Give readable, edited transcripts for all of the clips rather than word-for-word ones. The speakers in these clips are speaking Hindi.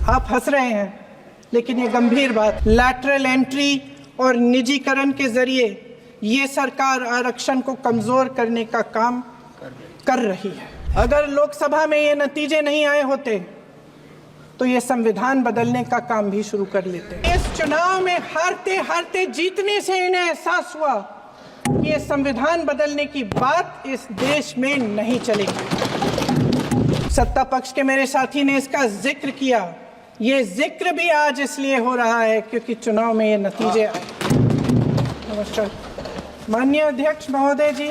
आप हंस रहे हैं, लेकिन ये गंभीर बात, लैटरल एंट्री और निजीकरण के जरिए ये सरकार आरक्षण को कमजोर करने का काम कर रही है। अगर लोकसभा में ये नतीजे नहीं आए होते तो ये संविधान बदलने का काम भी शुरू कर लेते। इस चुनाव में हारते हारते जीतने से इन्हें एहसास हुआ कि ये संविधान बदलने की बात इस देश में नहीं चलेगी। सत्ता पक्ष के मेरे साथी ने इसका जिक्र किया। ये जिक्र भी आज इसलिए हो रहा है क्योंकि चुनाव में ये नतीजे आए। नमस्कार माननीय अध्यक्ष महोदय जी,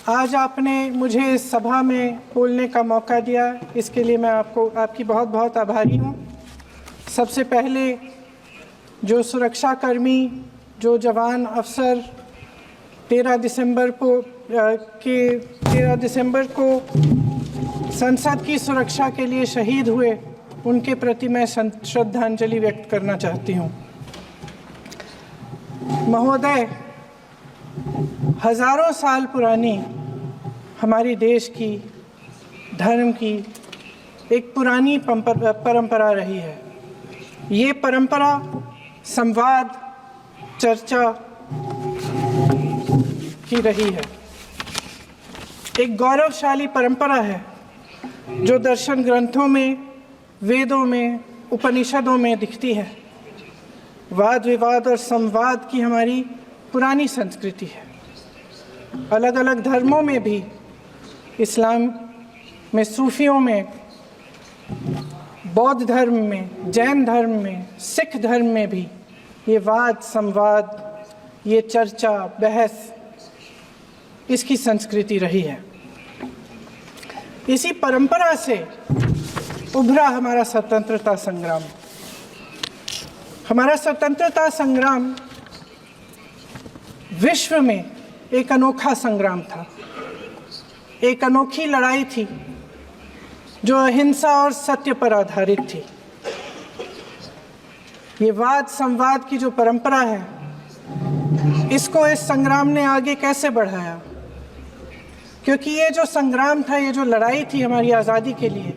आज आपने मुझे इस सभा में बोलने का मौका दिया, इसके लिए मैं आपकी बहुत बहुत आभारी हूँ। सबसे पहले जो सुरक्षाकर्मी, जो जवान अफसर 13 दिसंबर को संसद की सुरक्षा के लिए शहीद हुए, उनके प्रति मैं श्रद्धांजलि व्यक्त करना चाहती हूँ। महोदय, हजारों साल पुरानी हमारी देश की, धर्म की एक पुरानी परंपरा रही है। ये परंपरा संवाद, चर्चा की रही है। एक गौरवशाली परंपरा है जो दर्शन ग्रंथों में, वेदों में, उपनिषदों में दिखती है। वाद विवाद और संवाद की हमारी पुरानी संस्कृति है। अलग अलग धर्मों में भी, इस्लाम में, सूफियों में, बौद्ध धर्म में, जैन धर्म में, सिख धर्म में भी ये वाद संवाद, ये चर्चा बहस, इसकी संस्कृति रही है। इसी परंपरा से उभरा हमारा स्वतंत्रता संग्राम। हमारा स्वतंत्रता संग्राम विश्व में एक अनोखा संग्राम था, एक अनोखी लड़ाई थी जो अहिंसा और सत्य पर आधारित थी। ये वाद संवाद की जो परंपरा है, इसको इस संग्राम ने आगे कैसे बढ़ाया? क्योंकि ये जो संग्राम था, ये जो लड़ाई थी हमारी आज़ादी के लिए,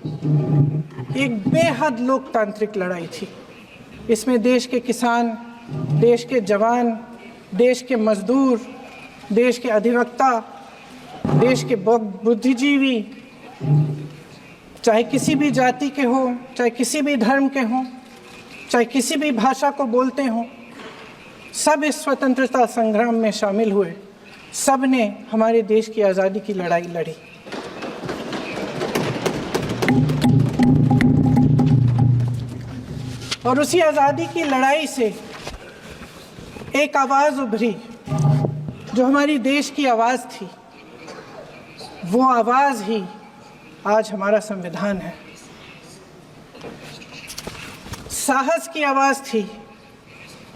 एक बेहद लोकतांत्रिक लड़ाई थी। इसमें देश के किसान, देश के जवान, देश के मजदूर, देश के अधिवक्ता, देश के बुद्धिजीवी, चाहे किसी भी जाति के हो, चाहे किसी भी धर्म के हों, चाहे किसी भी भाषा को बोलते हों, सब इस स्वतंत्रता संग्राम में शामिल हुए। सब ने हमारे देश की आज़ादी की लड़ाई लड़ी। और उसी आज़ादी की लड़ाई से एक आवाज़ उभरी जो हमारी देश की आवाज़ थी। वो आवाज़ ही आज हमारा संविधान है। साहस की आवाज़ थी,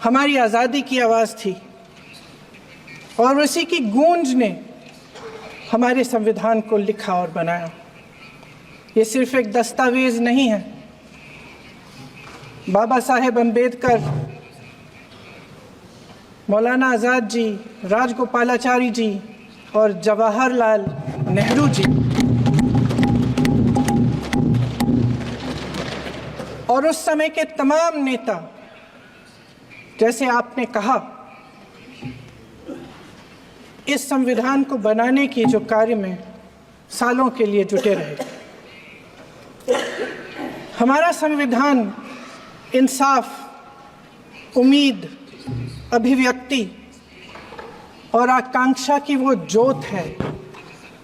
हमारी आज़ादी की आवाज़ थी, और उसी की गूंज ने हमारे संविधान को लिखा और बनाया। ये सिर्फ एक दस्तावेज नहीं है। बाबा साहेब अम्बेडकर, मौलाना आज़ाद जी, राजगोपालाचारी जी और जवाहरलाल नेहरू जी और उस समय के तमाम नेता, जैसे आपने कहा, इस संविधान को बनाने की जो कार्य में सालों के लिए जुटे रहे। हमारा संविधान इंसाफ, उम्मीद, अभिव्यक्ति और आकांक्षा की वो ज्योत है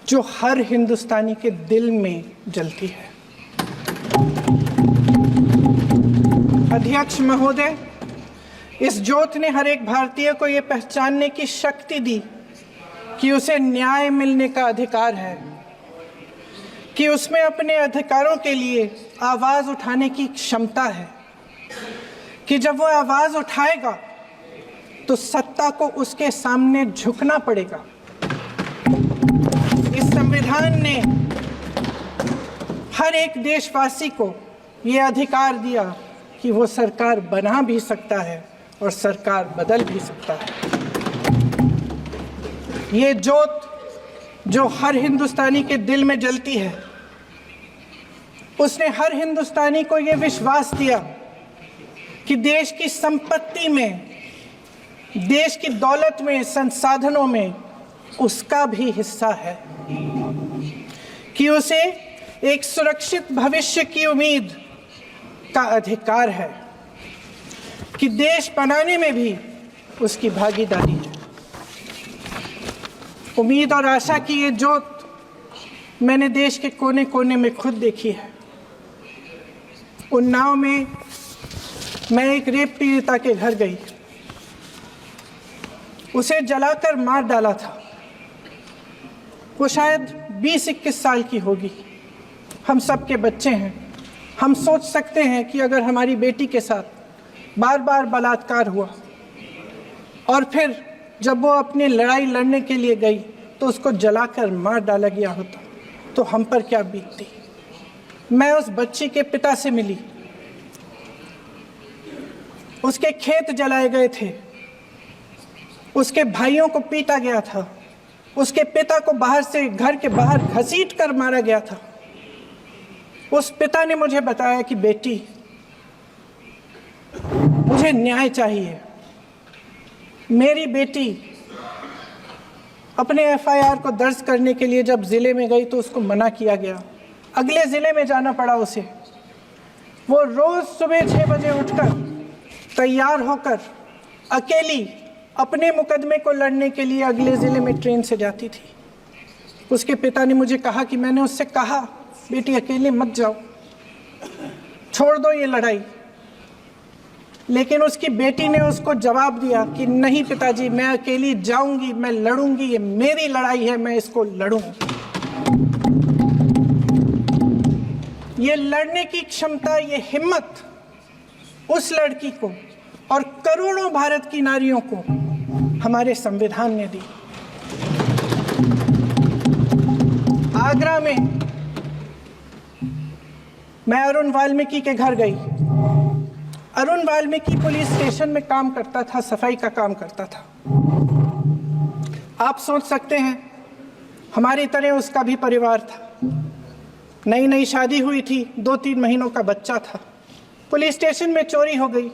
जो हर हिंदुस्तानी के दिल में जलती है। अध्यक्ष महोदय, इस ज्योत ने हर एक भारतीय को ये पहचानने की शक्ति दी कि उसे न्याय मिलने का अधिकार है, कि उसमें अपने अधिकारों के लिए आवाज़ उठाने की क्षमता है, कि जब वो आवाज़ उठाएगा तो सत्ता को उसके सामने झुकना पड़ेगा। इस संविधान ने हर एक देशवासी को ये अधिकार दिया कि वो सरकार बना भी सकता है और सरकार बदल भी सकता है। ये ज्योत जो हर हिंदुस्तानी के दिल में जलती है, उसने हर हिंदुस्तानी को ये विश्वास दिया कि देश की संपत्ति में, देश की दौलत में, संसाधनों में उसका भी हिस्सा है, कि उसे एक सुरक्षित भविष्य की उम्मीद का अधिकार है, कि देश बनाने में भी उसकी भागीदारी है। उम्मीद और आशा की ये ज्योत मैंने देश के कोने कोने में खुद देखी है। उन्नाव में मैं एक रेप पीड़िता के घर गई, उसे जलाकर मार डाला था। वो शायद 20-21 साल की होगी। हम सबके बच्चे हैं। हम सोच सकते हैं कि अगर हमारी बेटी के साथ बार बार बलात्कार हुआ और फिर जब वो अपनी लड़ाई लड़ने के लिए गई तो उसको जलाकर मार डाला गया होता तो हम पर क्या बीतती। मैं उस बच्ची के पिता से मिली। उसके खेत जलाए गए थे, उसके भाइयों को पीटा गया था, उसके पिता को बाहर से, घर के बाहर घसीट कर मारा गया था। उस पिता ने मुझे बताया कि बेटी, मुझे न्याय चाहिए। मेरी बेटी अपने एफआईआर को दर्ज करने के लिए जब जिले में गई तो उसको मना किया गया। अगले जिले में जाना पड़ा उसे। वो रोज सुबह 6 बजे उठकर तैयार होकर अकेली अपने मुकदमे को लड़ने के लिए अगले जिले में ट्रेन से जाती थी। उसके पिता ने मुझे कहा कि मैंने उससे कहा, बेटी अकेले मत जाओ, छोड़ दो ये लड़ाई। लेकिन उसकी बेटी ने उसको जवाब दिया कि नहीं पिताजी, मैं अकेली जाऊंगी, मैं लड़ूंगी, ये मेरी लड़ाई है, मैं इसको लड़ूंगी। ये लड़ने की क्षमता, ये हिम्मत उस लड़की को और करोड़ों भारत की नारियों को हमारे संविधान ने दी। आगरा में मैं अरुण वाल्मीकि के घर गई। अरुण वाल्मीकि पुलिस स्टेशन में काम करता था, सफाई का काम करता था। आप सोच सकते हैं हमारी तरह उसका भी परिवार था। नई नई शादी हुई थी, 2-3 महीनों का बच्चा था। पुलिस स्टेशन में चोरी हो गई।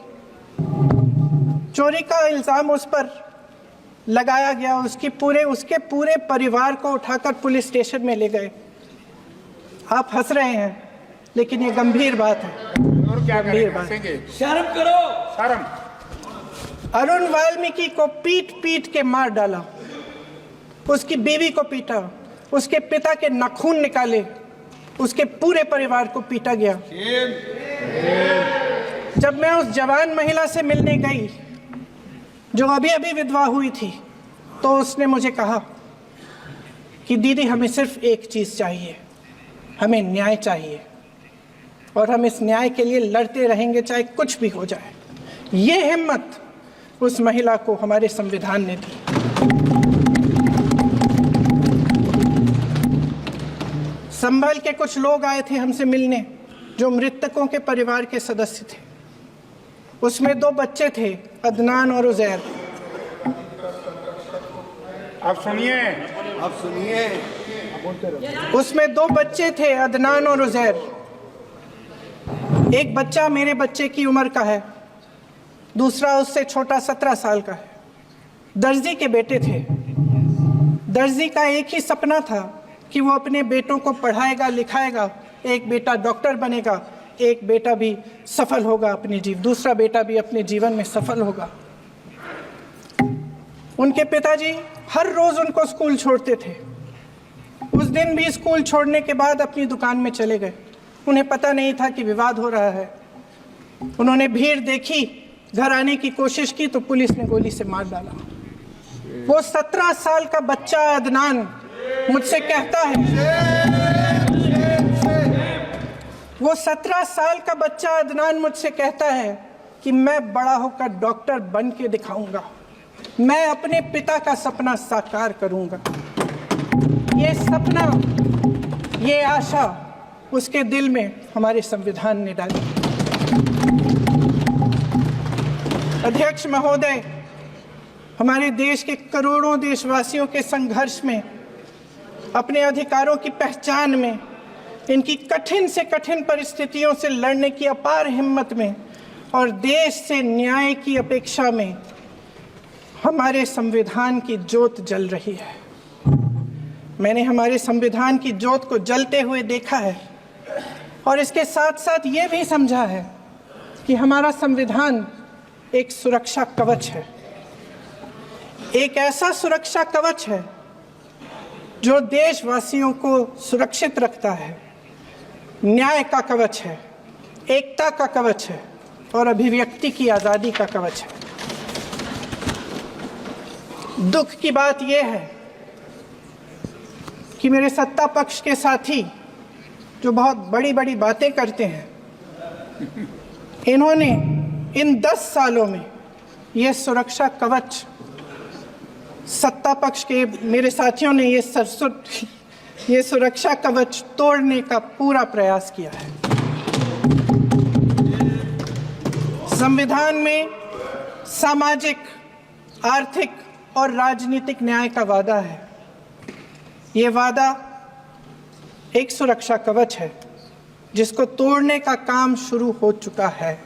चोरी का इल्ज़ाम उस पर लगाया गया। उसके पूरे परिवार को उठाकर पुलिस स्टेशन में ले गए। आप हंस रहे हैं, लेकिन ये गंभीर बात है। और क्या गंभीर बात। शर्म करो, शर्म। अरुण वाल्मीकि को पीट पीट के मार डाला, उसकी बीवी को पीटा, उसके पिता के नाखून निकाले, उसके पूरे परिवार को पीटा गया। जब मैं उस जवान महिला से मिलने गई जो अभी अभी विधवा हुई थी, तो उसने मुझे कहा कि दीदी, हमें सिर्फ एक चीज़ चाहिए, हमें न्याय चाहिए और हम इस न्याय के लिए लड़ते रहेंगे, चाहे कुछ भी हो जाए। ये हिम्मत उस महिला को हमारे संविधान ने दी। संभल के कुछ लोग आए थे हमसे मिलने जो मृतकों के परिवार के सदस्य थे। उसमें 2 बच्चे थे, अदनान और उजैर। आप सुनिए। उसमें 2 बच्चे थे, अदनान और उजैर। एक बच्चा मेरे बच्चे की उम्र का है, दूसरा उससे छोटा 17 साल का है। दर्जी के बेटे थे। दर्जी का एक ही सपना था कि वो अपने बेटों को पढ़ाएगा, लिखाएगा। एक बेटा डॉक्टर बनेगा, एक बेटा भी सफल होगा दूसरा बेटा भी अपने जीवन में सफल होगा। उनके पिताजी हर रोज उनको स्कूल छोड़ते थे। उस दिन भी स्कूल छोड़ने के बाद अपनी दुकान में चले गए। उन्हें पता नहीं था कि विवाद हो रहा है। उन्होंने भीड़ देखी, घर आने की कोशिश की तो पुलिस ने गोली से मार डाला। वो 17 साल का बच्चा अदनान मुझसे कहता है, वो 17 साल का बच्चा अदनान मुझसे कहता है कि मैं बड़ा होकर डॉक्टर बन के दिखाऊंगा, मैं अपने पिता का सपना साकार करूंगा। ये सपना, ये आशा उसके दिल में हमारे संविधान ने डाली। अध्यक्ष महोदय, हमारे देश के करोड़ों देशवासियों के संघर्ष में, अपने अधिकारों की पहचान में इनकी कठिन से कठिन परिस्थितियों से लड़ने की अपार हिम्मत में और देश से न्याय की अपेक्षा में हमारे संविधान की ज्योत जल रही है। मैंने हमारे संविधान की ज्योत को जलते हुए देखा है और इसके साथ साथ ये भी समझा है कि हमारा संविधान एक सुरक्षा कवच है, एक ऐसा सुरक्षा कवच है जो देशवासियों को सुरक्षित रखता है, न्याय का कवच है, एकता का कवच है और अभिव्यक्ति की आज़ादी का कवच है। दुख की बात यह है कि मेरे सत्ता पक्ष के साथी जो बहुत बड़ी बड़ी बातें करते हैं, इन्होंने इन 10 सालों में यह सुरक्षा कवच सत्ता पक्ष के मेरे साथियों ने ये सुरक्षा कवच तोड़ने का पूरा प्रयास किया है। संविधान में सामाजिक, आर्थिक और राजनीतिक न्याय का वादा है। ये वादा एक सुरक्षा कवच है जिसको तोड़ने का काम शुरू हो चुका है।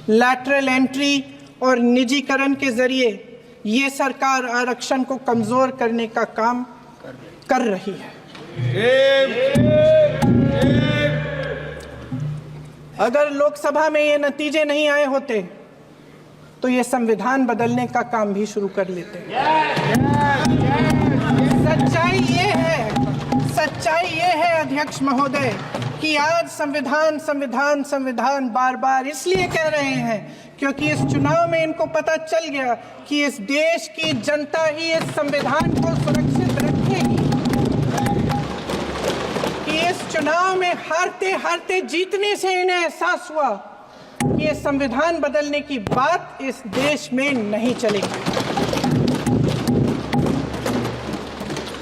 लैटरल एंट्री और निजीकरण के जरिए ये सरकार आरक्षण को कमजोर करने का काम कर रही है। अगर लोकसभा में ये नतीजे नहीं आए होते तो ये संविधान बदलने का काम भी शुरू कर लेते। सच्चाई ये है अध्यक्ष महोदय कि आज संविधान बार बार इसलिए कह रहे हैं क्योंकि इस चुनाव में इनको पता चल गया कि इस देश की जनता ही इस संविधान को सुरक्षित रखेगी, कि इस चुनाव में हारते हारते जीतने से इन्हें एहसास हुआ कि ये संविधान बदलने की बात इस देश में नहीं चलेगी।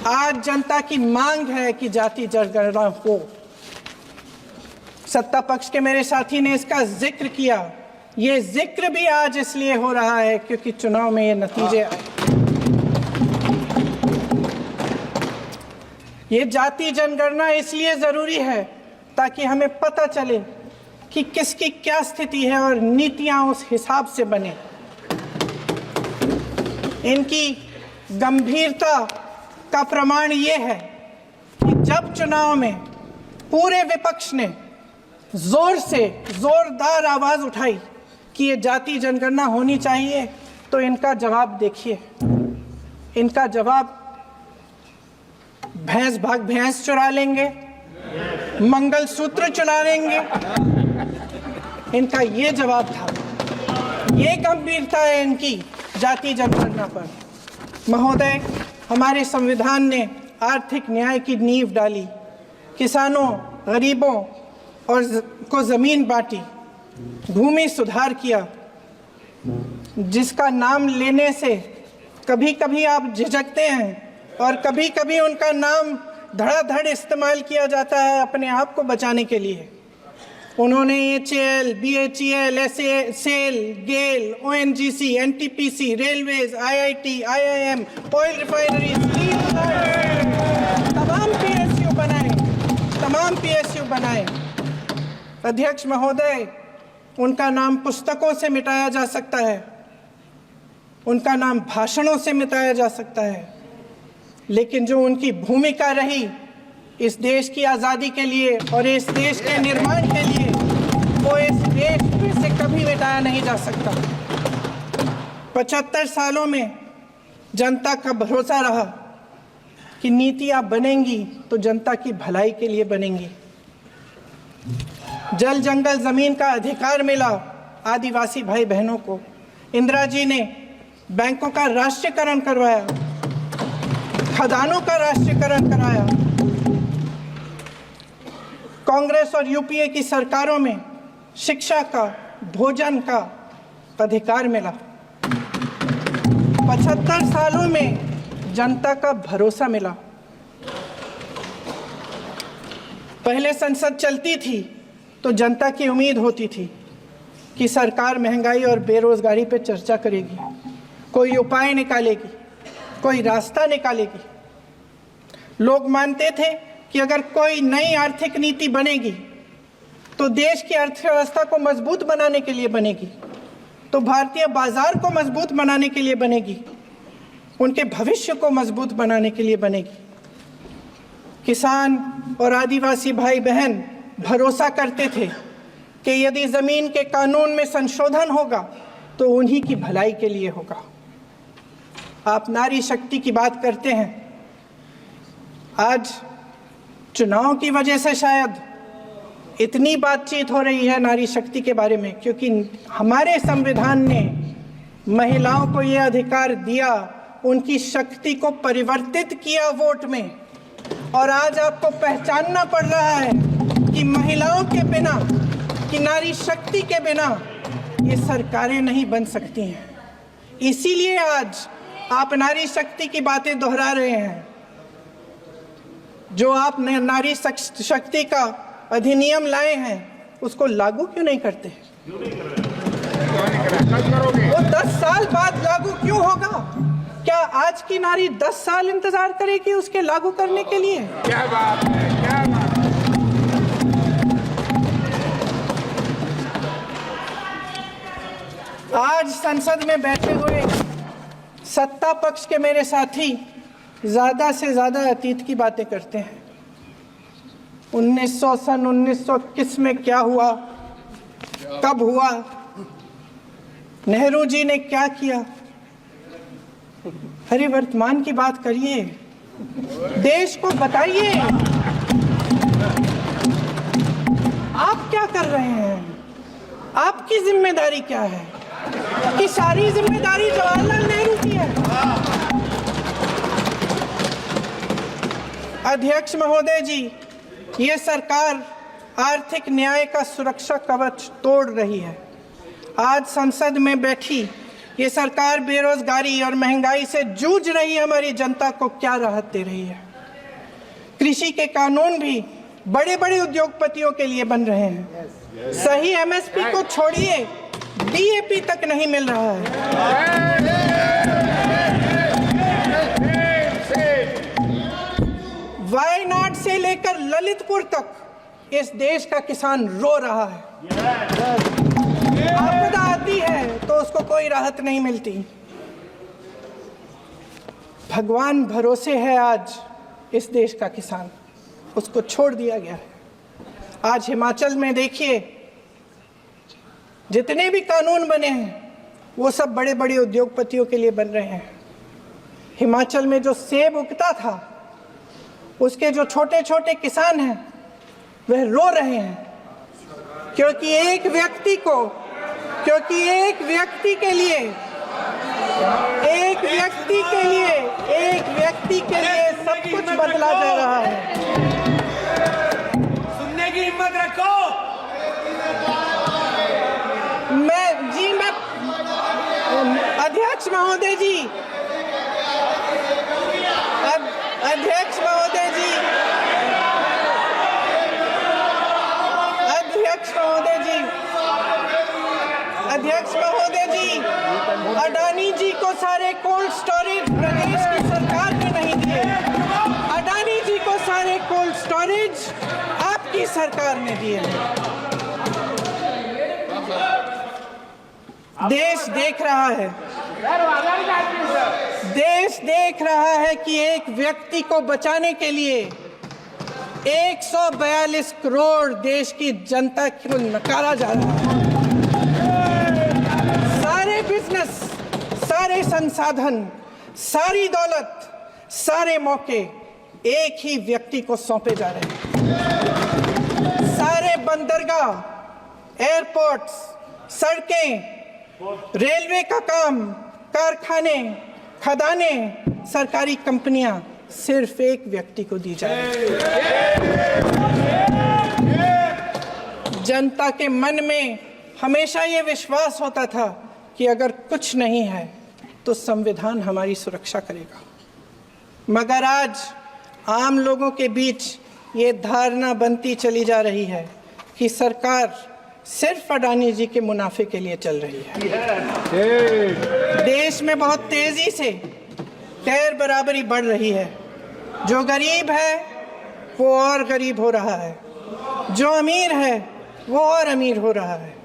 आज जनता की मांग है कि जाति जनगणना हो। सत्ता पक्ष के मेरे साथी ने इसका जिक्र किया। ये जिक्र भी आज इसलिए हो रहा है क्योंकि चुनाव में ये नतीजे आए। ये जाति जनगणना इसलिए जरूरी है ताकि हमें पता चले कि किसकी क्या स्थिति है और नीतियां उस हिसाब से बने। इनकी गंभीरता का प्रमाण ये है कि जब चुनाव में पूरे विपक्ष ने जोरदार आवाज उठाई कि ये जाति जनगणना होनी चाहिए तो इनका जवाब देखिए। इनका जवाब भैंस चुरा लेंगे, मंगलसूत्र चुरा लेंगे, इनका ये जवाब था। ये गंभीरता है इनकी जाति जनगणना पर। महोदय, हमारे संविधान ने आर्थिक न्याय की नींव डाली, किसानों, गरीबों और को जमीन बांटी, भूमि सुधार किया, जिसका नाम लेने से कभी कभी आप झिझकते हैं और कभी कभी उनका नाम धड़ाधड़ इस्तेमाल किया जाता है अपने आप को बचाने के लिए। उन्होंने HAL, BHEL, SAIL, गेल, ONGC, NTPC, railways, IIT, IIM, oil refinery, तमाम PSU बनाए। अध्यक्ष महोदय, उनका नाम पुस्तकों से मिटाया जा सकता है, उनका नाम भाषणों से मिटाया जा सकता है, लेकिन जो उनकी भूमिका रही इस देश की आज़ादी के लिए और इस देश के निर्माण के लिए, वो इस देश में से कभी मिटाया नहीं जा सकता। 75 सालों में जनता का भरोसा रहा कि नीतियाँ बनेंगी तो जनता की भलाई के लिए बनेंगी। जल जंगल जमीन का अधिकार मिला आदिवासी भाई बहनों को। इंदिरा जी ने बैंकों का राष्ट्रीयकरण करवाया, खदानों का राष्ट्रीयकरण कराया। कांग्रेस और यूपीए की सरकारों में शिक्षा का, भोजन का अधिकार मिला। 75 सालों में जनता का भरोसा मिला। पहले संसद चलती थी तो जनता की उम्मीद होती थी कि सरकार महंगाई और बेरोजगारी पर चर्चा करेगी, कोई उपाय निकालेगी, कोई रास्ता निकालेगी। लोग मानते थे कि अगर कोई नई आर्थिक नीति बनेगी तो देश की अर्थव्यवस्था को मजबूत बनाने के लिए बनेगी, तो भारतीय बाजार को मजबूत बनाने के लिए बनेगी, उनके भविष्य को मजबूत बनाने के लिए बनेगी। किसान और आदिवासी भाई बहन भरोसा करते थे कि यदि जमीन के कानून में संशोधन होगा तो उन्हीं की भलाई के लिए होगा। आप नारी शक्ति की बात करते हैं। आज चुनाव की वजह से शायद इतनी बातचीत हो रही है नारी शक्ति के बारे में, क्योंकि हमारे संविधान ने महिलाओं को यह अधिकार दिया, उनकी शक्ति को परिवर्तित किया वोट में। और आज आपको पहचानना पड़ रहा है कि महिलाओं के बिना, कि नारी शक्ति के बिना ये सरकारें नहीं बन सकती हैं। इसीलिए आज आप नारी शक्ति की बातें दोहरा रहे हैं। जो आप नारी शक्ति का अधिनियम लाए हैं उसको लागू क्यों नहीं करते? वो 10 साल बाद लागू क्यों होगा? क्या आज की नारी 10 साल इंतजार करेगी उसके लागू करने के लिए? क्या बात है, क्या बात है। आज संसद में बैठे हुए सत्ता पक्ष के मेरे साथी ज्यादा से ज्यादा अतीत की बातें करते हैं। 1921 में क्या हुआ, कब हुआ, नेहरू जी ने क्या किया। अरे वर्तमान की बात करिए, देश को बताइए आप क्या कर रहे हैं, आपकी जिम्मेदारी क्या है? कि सारी जिम्मेदारी जवाहरलाल नेहरू की है। अध्यक्ष महोदय जी, ये सरकार आर्थिक न्याय का सुरक्षा कवच तोड़ रही है। आज संसद में बैठी ये सरकार बेरोजगारी और महंगाई से जूझ रही हमारी जनता को क्या राहत दे रही है। कृषि के कानून भी बड़े बड़े उद्योगपतियों के लिए बन रहे हैं। सही एमएसपी को छोड़िए, डीएपी तक नहीं मिल रहा है। वायनाड से लेकर ललितपुर तक इस देश का किसान रो रहा है। आपदा आती है तो उसको कोई राहत नहीं मिलती। भगवान भरोसे है आज इस देश का किसान, उसको छोड़ दिया गया है। आज हिमाचल में देखिए, जितने भी कानून बने हैं वो सब बड़े बड़े उद्योगपतियों के लिए बन रहे हैं। हिमाचल में जो सेब उगता था उसके जो छोटे छोटे किसान हैं वह रो रहे हैं, क्योंकि एक व्यक्ति के लिए सब कुछ बदला जा रहा है। सुनने की हिम्मत रखो। मैं अध्यक्ष महोदय जी, अध्यक्ष महोदय जी, अडानी जी को सारे कोल्ड स्टोरेज प्रदेश की सरकार ने नहीं दिए। अडानी जी को सारे कोल्ड स्टोरेज आपकी सरकार ने दिए। देश देख रहा है कि एक व्यक्ति को बचाने के लिए 142 करोड़ देश की जनता को नकारा जा रहा है। सारे बिजनेस, सारे संसाधन, सारी दौलत, सारे मौके एक ही व्यक्ति को सौंपे जा रहे हैं। सारे बंदरगाह, एयरपोर्ट्स, सड़कें, रेलवे का काम, कारखाने, खदाने, सरकारी कंपनियां सिर्फ एक व्यक्ति को दी जाए। जनता के मन में हमेशा ये विश्वास होता था कि अगर कुछ नहीं है तो संविधान हमारी सुरक्षा करेगा, मगर आज आम लोगों के बीच ये धारणा बनती चली जा रही है कि सरकार सिर्फ अडानी जी के मुनाफे के लिए चल रही है। देश में बहुत तेजी से गैर बराबरी बढ़ रही है। जो गरीब है वो और गरीब हो रहा है, जो अमीर है वो और अमीर हो रहा है।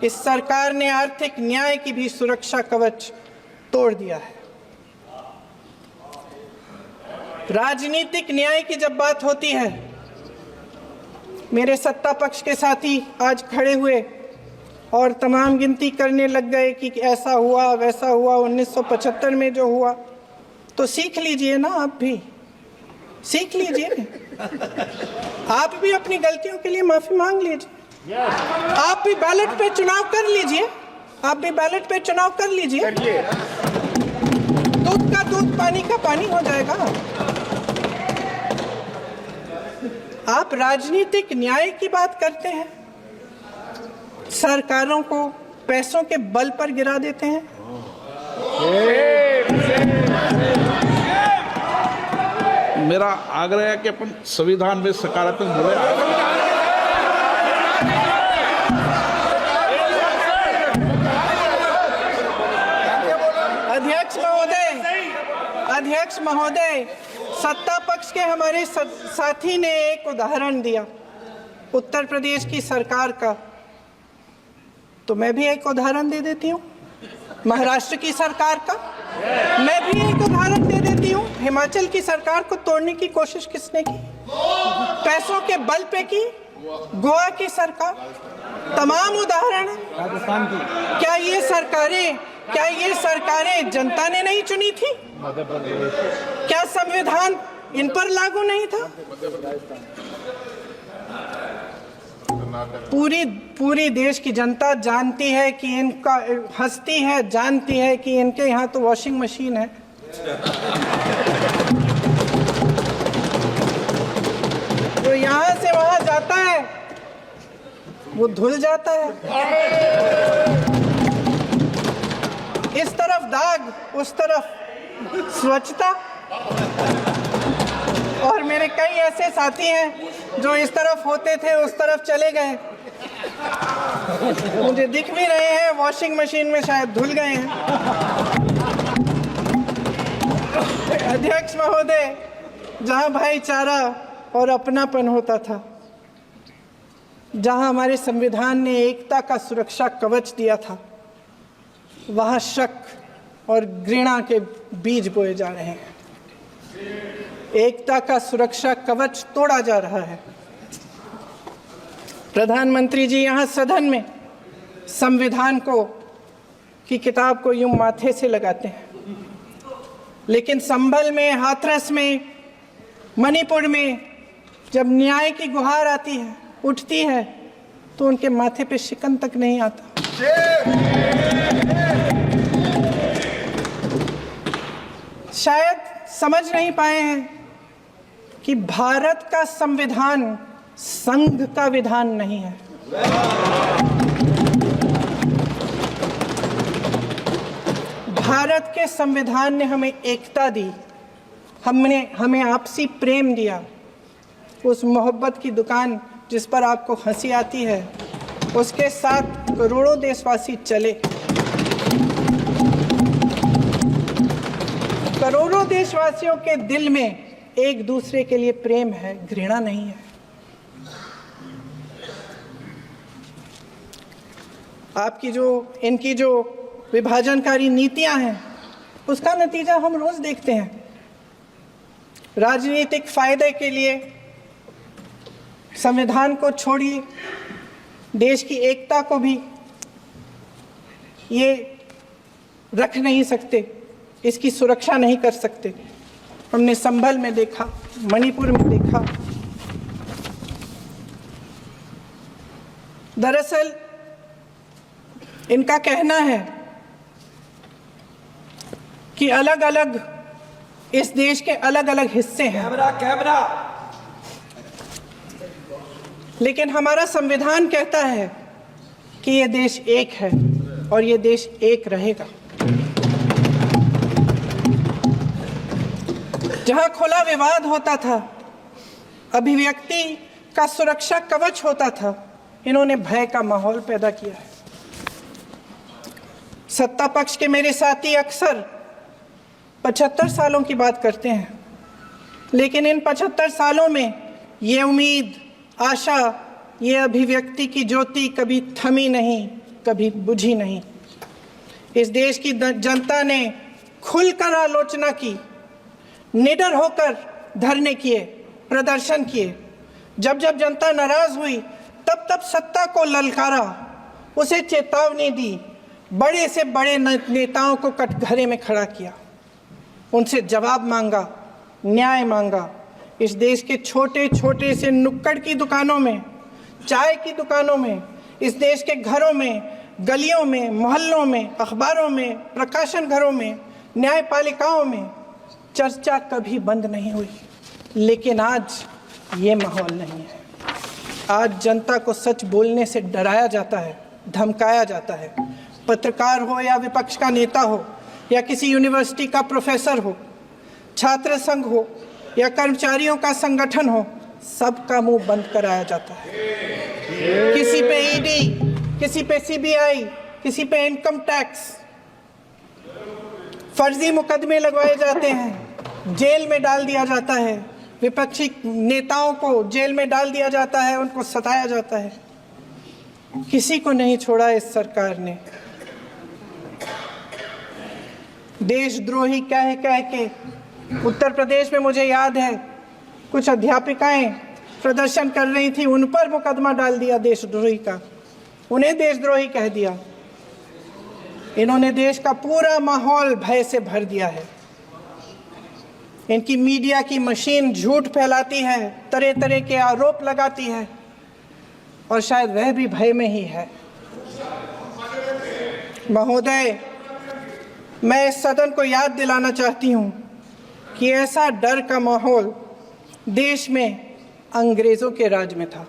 इस सरकार ने आर्थिक न्याय की भी सुरक्षा कवच तोड़ दिया है। राजनीतिक न्याय की जब बात होती है, मेरे सत्ता पक्ष के साथी आज खड़े हुए और तमाम गिनती करने लग गए कि ऐसा हुआ वैसा हुआ 1975 में जो हुआ, तो सीख लीजिए ना, आप भी सीख लीजिए, आप भी अपनी गलतियों के लिए माफी मांग लीजिए, आप भी बैलेट पे चुनाव कर लीजिए, आप भी बैलेट पे चुनाव कर लीजिए, दूध का दूध पानी का पानी हो जाएगा। आप राजनीतिक न्याय की बात करते हैं, सरकारों को पैसों के बल पर गिरा देते हैं। मेरा आग्रह है कि अपन संविधान में सकारात्मक बोले। अध्यक्ष महोदय, सत्ता पक्ष के हमारे साथी ने एक उदाहरण दिया उत्तर प्रदेश की सरकार का, तो मैं भी एक उदाहरण दे देती हूँ महाराष्ट्र की सरकार का, मैं भी एक उदाहरण दे देती हूँ हिमाचल की सरकार को तोड़ने की कोशिश किसने की, पैसों के बल पे की, गोवा की सरकार, तमाम उदाहरण है। राजस्थान की क्या ये सरकारें जनता ने नहीं चुनी थी? क्या संविधान इन पर लागू नहीं था? पूरी देश की जनता जानती है कि इनका हंसती है, जानती है कि इनके यहाँ तो वॉशिंग मशीन है। जो यहाँ से वहाँ जाता है वो धुल जाता है, इस तरफ दाग उस तरफ स्वच्छता। और मेरे कई ऐसे साथी हैं जो इस तरफ होते थे उस तरफ चले गए, मुझे दिख भी रहे हैं, वॉशिंग मशीन में शायद धुल गए हैं। अध्यक्ष महोदय, जहां भाईचारा और अपनापन होता था, जहां हमारे संविधान ने एकता का सुरक्षा कवच दिया था, वहां शक और घृणा के बीज बोए जा रहे हैं। एकता का सुरक्षा कवच तोड़ा जा रहा है। प्रधानमंत्री जी यहाँ सदन में संविधान की किताब को यूं माथे से लगाते हैं, लेकिन संभल में, हाथरस में, मणिपुर में जब न्याय की गुहार आती है, उठती है, तो उनके माथे पे शिकन तक नहीं आता। शायद समझ नहीं पाए हैं कि भारत का संविधान संघ का विधान नहीं है। भारत के संविधान ने हमें एकता दी, हमें आपसी प्रेम दिया। उस मोहब्बत की दुकान जिस पर आपको हंसी आती है, उसके साथ करोड़ों देशवासी चले। करोड़ों देशवासियों के दिल में एक दूसरे के लिए प्रेम है, घृणा नहीं है। इनकी जो विभाजनकारी नीतियां हैं, उसका नतीजा हम रोज देखते हैं। राजनीतिक फायदे के लिए संविधान को छोड़िए, देश की एकता को भी ये रख नहीं सकते, इसकी सुरक्षा नहीं कर सकते। हमने संभल में देखा, मणिपुर में देखा। दरअसल इनका कहना है कि अलग अलग इस देश के अलग अलग हिस्से हैं, लेकिन हमारा संविधान कहता है कि ये देश एक है और ये देश एक रहेगा। जहां खुला विवाद होता था, अभिव्यक्ति का सुरक्षा कवच होता था, इन्होंने भय का माहौल पैदा किया है। सत्ता पक्ष के मेरे साथी अक्सर 75 सालों की बात करते हैं, लेकिन इन 75 सालों में ये उम्मीद, आशा, ये अभिव्यक्ति की ज्योति कभी थमी नहीं, कभी बुझी नहीं। इस देश की जनता ने खुलकर आलोचना की, निडर होकर धरने किए, प्रदर्शन किए। जब जब जनता नाराज हुई तब तब सत्ता को ललकारा, उसे चेतावनी दी, बड़े से बड़े नेताओं को कटघरे में खड़ा किया, उनसे जवाब मांगा, न्याय मांगा। इस देश के छोटे छोटे से नुक्कड़ की दुकानों में, चाय की दुकानों में, इस देश के घरों में, गलियों में, मोहल्लों में, अखबारों में, प्रकाशन घरों में, न्यायपालिकाओं में चर्चा कभी बंद नहीं हुई। लेकिन आज ये माहौल नहीं है। आज जनता को सच बोलने से डराया जाता है, धमकाया जाता है। पत्रकार हो या विपक्ष का नेता हो या किसी यूनिवर्सिटी का प्रोफेसर हो, छात्र संघ हो या कर्मचारियों का संगठन हो, सबका मुंह बंद कराया जाता है। किसी पे ईडी, किसी पे सीबीआई, किसी पे इनकम टैक्स, फर्जी मुकदमे लगवाए जाते हैं, जेल में डाल दिया जाता है। विपक्षी नेताओं को जेल में डाल दिया जाता है, उनको सताया जाता है। किसी को नहीं छोड़ा इस सरकार ने। देशद्रोही कह के उत्तर प्रदेश में मुझे याद है कुछ अध्यापिकाएं प्रदर्शन कर रही थी, उन पर मुकदमा डाल दिया देशद्रोही का, उन्हें देशद्रोही कह दिया। इन्होंने देश का पूरा माहौल भय से भर दिया है। इनकी मीडिया की मशीन झूठ फैलाती है, तरह तरह के आरोप लगाती है, और शायद वह भी भय में ही है। महोदय, मैं इस सदन को याद दिलाना चाहती हूँ कि ऐसा डर का माहौल देश में अंग्रेजों के राज में था।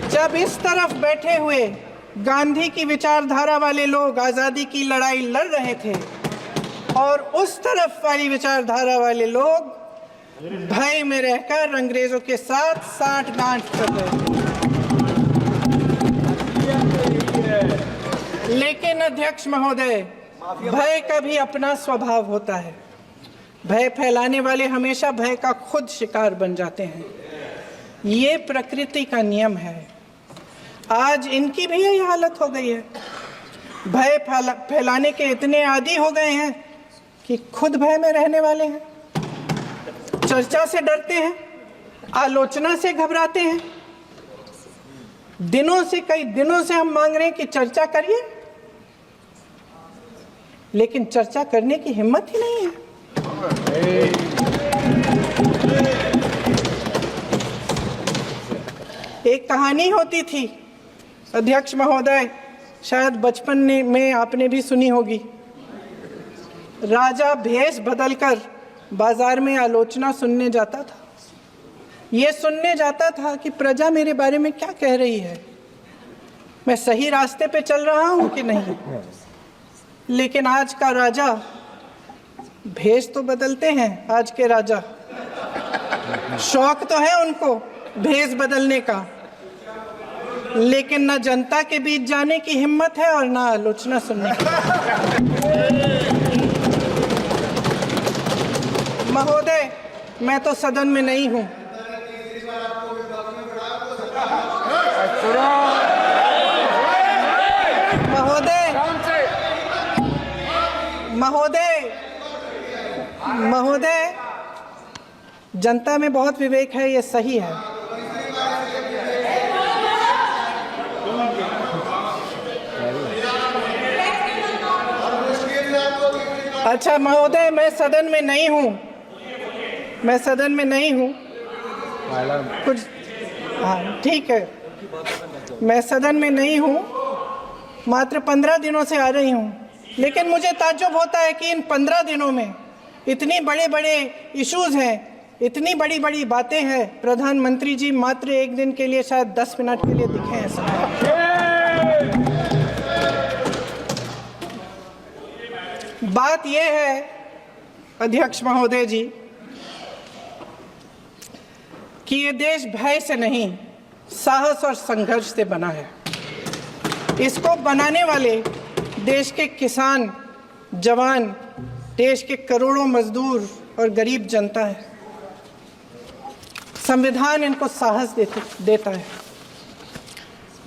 जब इस तरफ बैठे हुए गांधी की विचारधारा वाले लोग आज़ादी की लड़ाई लड़ रहे थे और उस तरफ वाली विचारधारा वाले लोग भय में रहकर अंग्रेजों के साथ साठ-गांठ कर रहे थे। लेकिन अध्यक्ष महोदय, भय का भी अपना स्वभाव होता है। भय फैलाने वाले हमेशा भय का खुद शिकार बन जाते हैं। ये प्रकृति का नियम है। आज इनकी भी यही हालत हो गई है। भय फैलाने के इतने आदी हो गए हैं कि खुद भय में रहने वाले हैं। चर्चा से डरते हैं, आलोचना से घबराते हैं। कई दिनों से हम मांग रहे हैं कि चर्चा करिए, लेकिन चर्चा करने की हिम्मत ही नहीं है। एक कहानी होती थी अध्यक्ष महोदय, शायद बचपन में आपने भी सुनी होगी। राजा भेष बदलकर बाजार में आलोचना सुनने जाता था। ये सुनने जाता था कि प्रजा मेरे बारे में क्या कह रही है, मैं सही रास्ते पे चल रहा हूँ कि नहीं। लेकिन आज का राजा, भेष तो बदलते हैं आज के राजा, शौक तो है उनको भेष बदलने का, लेकिन न जनता के बीच जाने की हिम्मत है और ना आलोचना सुनने की। महोदय, मैं तो सदन में नहीं हूँ। महोदय, जनता में बहुत विवेक है, ये सही है। अच्छा महोदय, मैं सदन में नहीं हूँ, कुछ हाँ ठीक है, मैं सदन में नहीं हूँ, मात्र 15 दिनों से आ रही हूँ। लेकिन मुझे ताज्जुब होता है कि इन 15 दिनों में इतनी बड़े इश्यूज हैं, इतनी बड़ी बातें हैं, प्रधानमंत्री जी मात्र एक दिन के लिए, शायद 10 मिनट के लिए दिखे हैं सब। बात यह है अध्यक्ष महोदय जी कि ये देश भय से नहीं, साहस और संघर्ष से बना है। इसको बनाने वाले देश के किसान, जवान, देश के करोड़ों मजदूर और गरीब जनता है। संविधान इनको साहस देता है।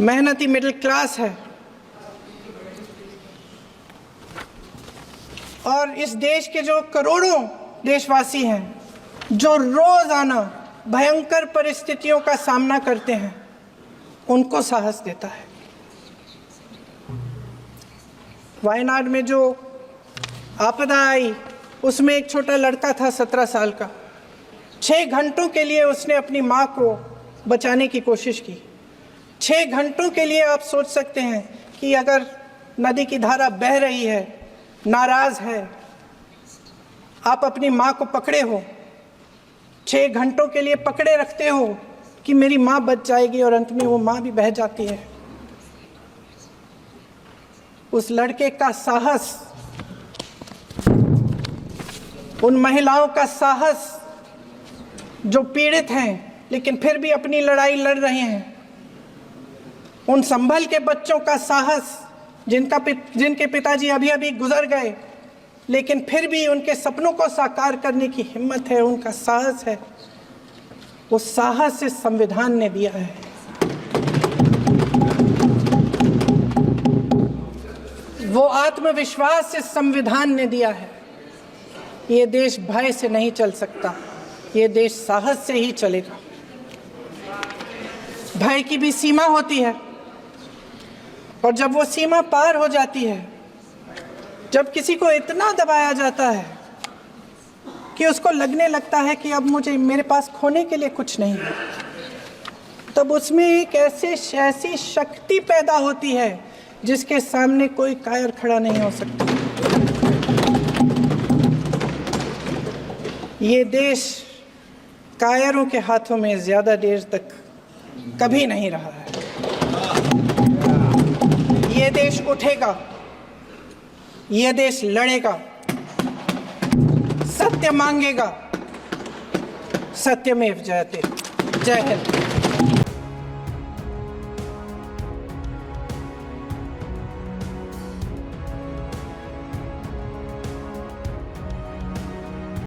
मेहनती मिडिल क्लास है और इस देश के जो करोड़ों देशवासी हैं जो रोजाना भयंकर परिस्थितियों का सामना करते हैं, उनको साहस देता है। वायनाड में जो आपदा आई उसमें एक छोटा लड़का था 17 साल का। 6 घंटों के लिए उसने अपनी माँ को बचाने की कोशिश की। 6 घंटों के लिए आप सोच सकते हैं कि अगर नदी की धारा बह रही है, नाराज है, आप अपनी माँ को पकड़े हो, 6 घंटों के लिए पकड़े रखते हो कि मेरी माँ बच जाएगी और अंत में वो माँ भी बह जाती है। उस लड़के का साहस, उन महिलाओं का साहस जो पीड़ित हैं लेकिन फिर भी अपनी लड़ाई लड़ रहे हैं, उन संभल के बच्चों का साहस जिनके पिताजी अभी अभी गुजर गए लेकिन फिर भी उनके सपनों को साकार करने की हिम्मत है, उनका साहस है, वो साहस इस संविधान ने दिया है। वो आत्मविश्वास इस संविधान ने दिया है। ये देश भय से नहीं चल सकता, ये देश साहस से ही चलेगा। भय की भी सीमा होती है और जब वो सीमा पार हो जाती है, जब किसी को इतना दबाया जाता है कि उसको लगने लगता है कि अब मेरे पास खोने के लिए कुछ नहीं है, तब उसमें एक ऐसी शक्ति पैदा होती है जिसके सामने कोई कायर खड़ा नहीं हो सकता। ये देश कायरों के हाथों में ज्यादा देर तक कभी नहीं रहा है। ये देश उठेगा, ये देश लड़ेगा, सत्य मांगेगा, सत्यमेव जयते। जय हिंद।